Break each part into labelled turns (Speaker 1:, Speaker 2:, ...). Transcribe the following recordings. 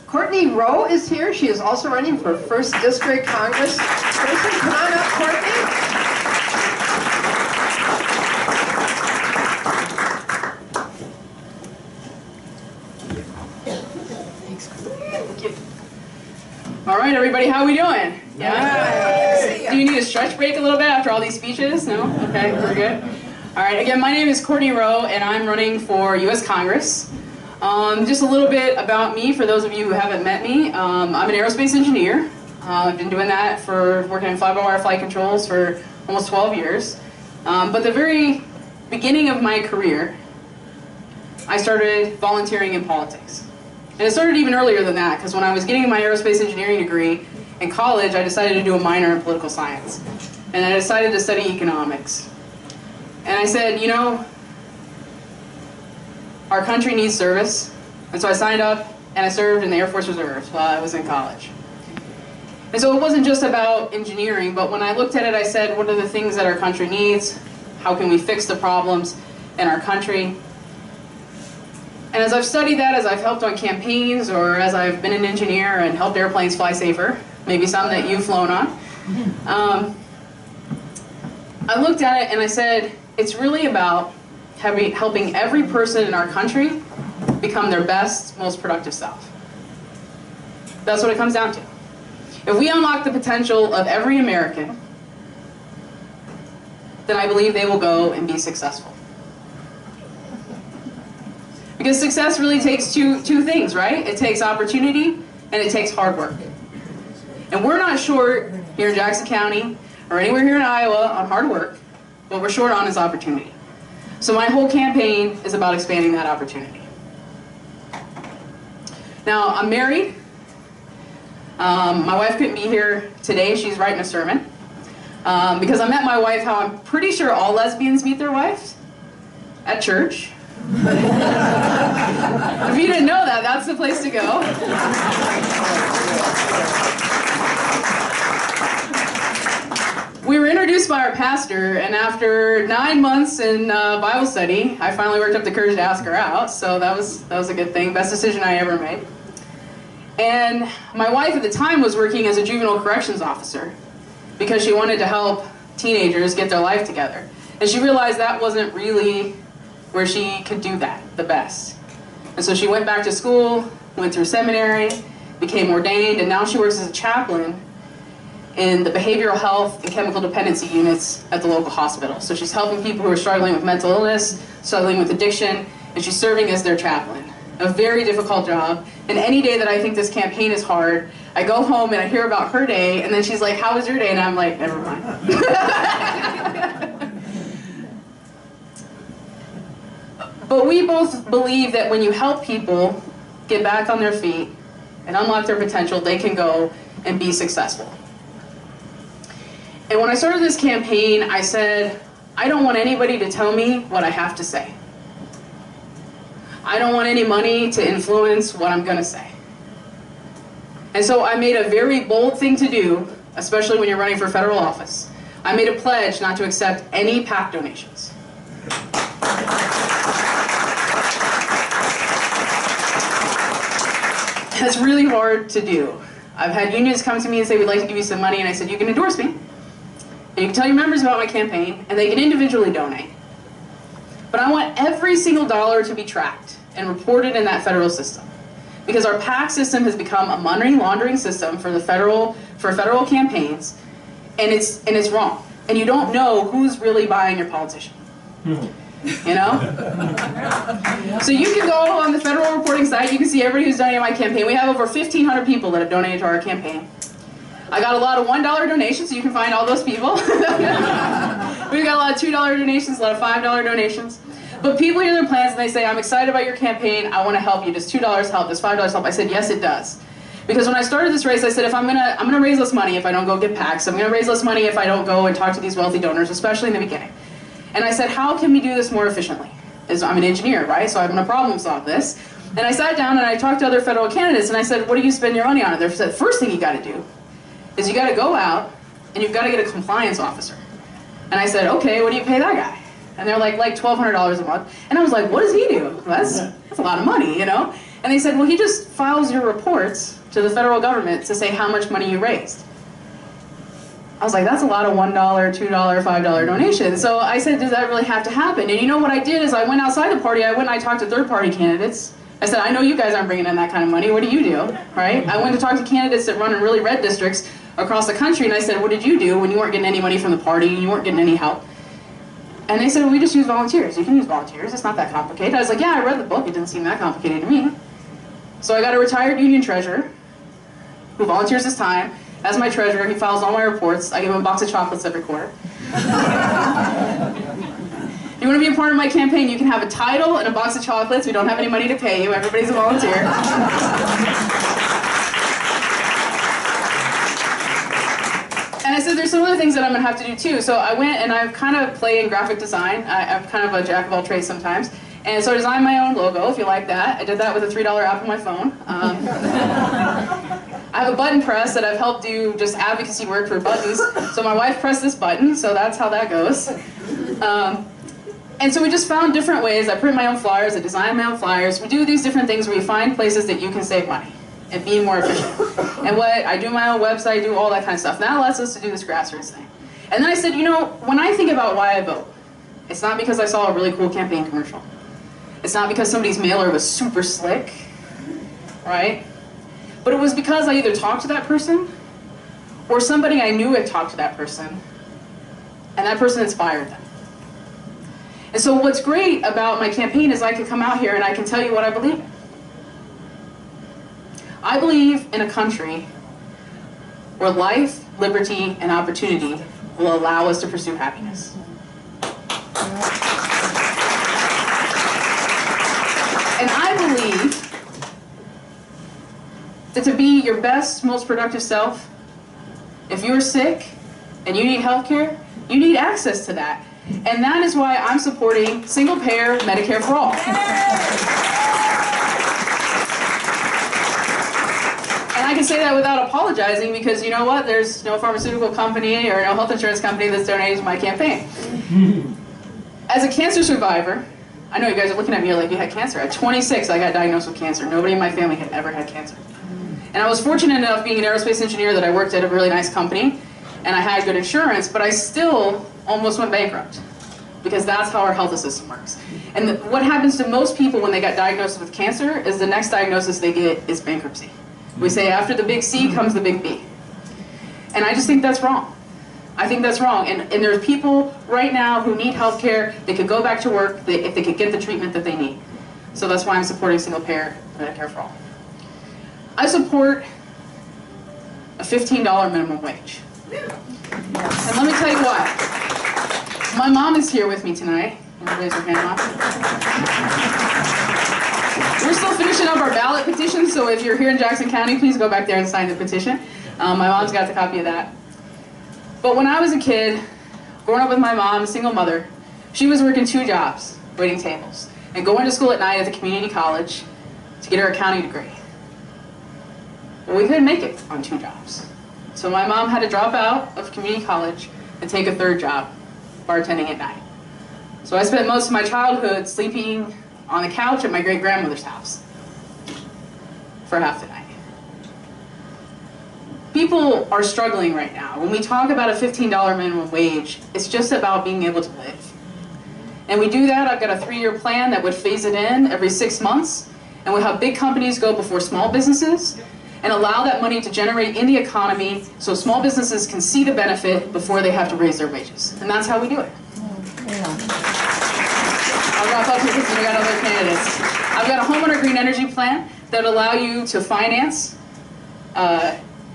Speaker 1: Courtney Rowe is here. She is also running for 1st District Congress. Come on up, Courtney.
Speaker 2: All right, everybody, how are we doing? Yeah? Do you need a stretch break a little bit after all these speeches? No? Okay, we're good. All right, again, my name is Courtney Rowe, and I'm running for U.S. Congress. Just a little bit about me for those of you who haven't met me. I'm an aerospace engineer. I've been doing that for working in fly-by-wire flight controls for almost 12 years. But the very beginning of my career, I started volunteering in politics. And it started even earlier than that, because when I was getting my aerospace engineering degree in college, I decided to do a minor in political science. And I decided to study economics. And I said, you know, our country needs service. And so I signed up and I served in the Air Force Reserves while I was in college. And so it wasn't just about engineering, but when I looked at it, I said, what are the things that our country needs? How can we fix the problems in our country? And as I've studied that, as I've helped on campaigns, or as I've been an engineer and helped airplanes fly safer, maybe some that you've flown on, I looked at it and I said, it's really about helping every person in our country become their best, most productive self. That's what it comes down to. If we unlock the potential of every American, then I believe they will go and be successful. Because success really takes two things, right? It takes opportunity and it takes hard work. And we're not short here in Jackson County or anywhere here in Iowa on hard work. What we're short on is opportunity. So my whole campaign is about expanding that opportunity. Now, I'm married. My wife couldn't be here today. She's writing a sermon. Because I met my wife how I'm pretty sure all lesbians meet their wives at church. If you didn't know that, that's the place to go. We were introduced by our pastor, and after 9 months in Bible study, I finally worked up the courage to ask her out, so that was a good thing. Best decision I ever made. And my wife at the time was working as a juvenile corrections officer because she wanted to help teenagers get their life together. And she realized that wasn't really where she could do that the best. And so she went back to school, went through seminary, became ordained, and now she works as a chaplain in the behavioral health and chemical dependency units at the local hospital. So she's helping people who are struggling with mental illness, struggling with addiction, and she's serving as their chaplain. A very difficult job. And any day that I think this campaign is hard, I go home and I hear about her day, and then she's like, how was your day? And I'm like, never mind. But we both believe that when you help people get back on their feet and unlock their potential, they can go and be successful. And when I started this campaign, I said, I don't want anybody to tell me what I have to say. I don't want any money to influence what I'm going to say. And so I made a very bold thing to do, especially when you're running for federal office. I made a pledge not to accept any PAC donations. That's really hard to do. I've had unions come to me and say, we'd like to give you some money, and I said, you can endorse me, and you can tell your members about my campaign, and they can individually donate. But I want every single dollar to be tracked and reported in that federal system. Because our PAC system has become a money laundering system for federal campaigns, and it's wrong. And you don't know who's really buying your politician. You know? So you can go on the federal reporting site, you can see everybody who's donated my campaign. We have over 1,500 people that have donated to our campaign. I got a lot of $1 donations, so you can find all those people. We've got a lot of $2 donations, a lot of $5 donations. But people hear their plans and they say, I'm excited about your campaign, I want to help you. Does $2 help? Does $5 help? I said, yes, it does. Because when I started this race, I said, if I'm gonna raise less money if I don't go get PACs. I'm gonna raise less money if I don't go and talk to these wealthy donors, especially in the beginning. And I said, how can we do this more efficiently? I'm an engineer, right? So I'm gonna problem solve this. And I sat down and I talked to other federal candidates and I said, what do you spend your money on? And they said, first thing you gotta do is you gotta go out and you've gotta get a compliance officer. And I said, okay, what do you pay that guy? And they're like $1,200 a month. And I was like, what does he do? Well, that's a lot of money, you know? And they said, well, he just files your reports to the federal government to say how much money you raised. I was like, that's a lot of $1, $2, $5 donations. So I said, does that really have to happen? And you know what I did is I went outside the party, I went and I talked to third-party candidates. I said, I know you guys aren't bringing in that kind of money, what do you do, right? I went to talk to candidates that run in really red districts across the country, and I said, what did you do when you weren't getting any money from the party and you weren't getting any help? And they said, well, we just use volunteers. You can use volunteers, it's not that complicated. I was like, yeah, I read the book, it didn't seem that complicated to me. So I got a retired union treasurer who volunteers his time. As my treasurer, he files all my reports. I give him a box of chocolates every quarter. If you want to be a part of my campaign, you can have a title and a box of chocolates. We don't have any money to pay you. Everybody's a volunteer. And I said, there's some other things that I'm going to have to do too. So I went and I've kind of played in graphic design. I'm kind of a jack of all trades sometimes. And so I designed my own logo, if you like that. I did that with a $3 app on my phone. I have a button press that I've helped do just advocacy work for buttons. So my wife pressed this button, so that's how that goes. And so we just found different ways. I print my own flyers, I design my own flyers. We do these different things where you find places that you can save money and be more efficient. And what I do my own website, do all that kind of stuff. And that allows us to do this grassroots thing. And then I said, you know, when I think about why I vote, it's not because I saw a really cool campaign commercial. It's not because somebody's mailer was super slick, right? But it was because I either talked to that person or somebody I knew had talked to that person and that person inspired them. And so what's great about my campaign is I can come out here and I can tell you what I believe in. I believe in a country where life, liberty, and opportunity will allow us to pursue happiness. And I believe that to be your best, most productive self, if you're sick and you need health care, you need access to that. And that is why I'm supporting single-payer Medicare for all. And I can say that without apologizing because you know what? There's no pharmaceutical company or no health insurance company that's donating to my campaign. As a cancer survivor, I know you guys are looking at me like you had cancer. At 26, I got diagnosed with cancer. Nobody in my family had ever had cancer. And I was fortunate enough being an aerospace engineer that I worked at a really nice company and I had good insurance, but I still almost went bankrupt because that's how our health system works. And what happens to most people when they got diagnosed with cancer is the next diagnosis they get is bankruptcy. We say after the big C comes the big B. And I just think that's wrong. I think that's wrong. And there's people right now who need health care, they could go back to work if they could get the treatment that they need. So that's why I'm supporting single-payer Medicare for all. I support a $15 minimum wage. And let me tell you why. My mom is here with me tonight. Raise her hand, Mom. We're still finishing up our ballot petition, so if you're here in Jackson County, please go back there and sign the petition. My mom's got the copy of that. But when I was a kid, growing up with my mom, a single mother, she was working 2 jobs, waiting tables, and going to school at night at the community college to get her accounting degree. Well, we couldn't make it on 2 jobs. So my mom had to drop out of community college and take a 3rd job, bartending at night. So I spent most of my childhood sleeping on the couch at my great-grandmother's house for half the night. People are struggling right now. When we talk about a $15 minimum wage, it's just about being able to live. And we do that. I've got a 3-year plan that would phase it in every 6 months, and we'll have big companies go before small businesses and allow that money to generate in the economy so small businesses can see the benefit before they have to raise their wages. And that's how we do it. I'll wrap up here because we got other candidates. I've got a homeowner green energy plan that will allow you to finance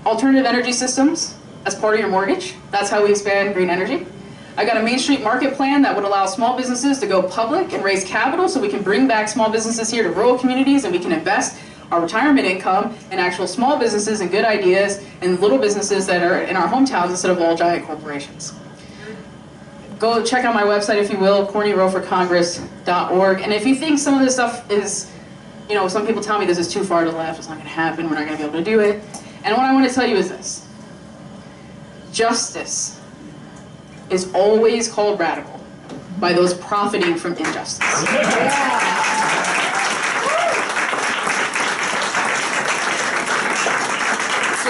Speaker 2: alternative energy systems as part of your mortgage. That's how we expand green energy. I got a Main Street market plan that would allow small businesses to go public and raise capital so we can bring back small businesses here to rural communities and we can invest our retirement income in actual small businesses and good ideas and little businesses that are in our hometowns instead of all giant corporations. Go check out my website if you will, CourtneyRoweForCongress.org. And if you think some of this stuff is, you know, some people tell me this is too far to the left, it's not going to happen, we're not going to be able to do it. And what I want to tell you is this. Justice is always called radical by those profiting from injustice.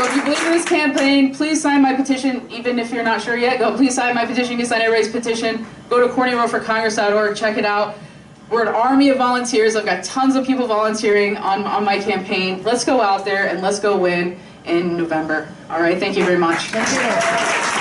Speaker 2: if you believe in this campaign, please sign my petition. Even if you're not sure yet, please sign my petition. You can sign everybody's petition. Go to CourtneyRoweForCongress.org, check it out. We're an army of volunteers. I've got tons of people volunteering on my campaign. Let's go out there and let's go win in November. All right, thank you very much.
Speaker 1: Thank you.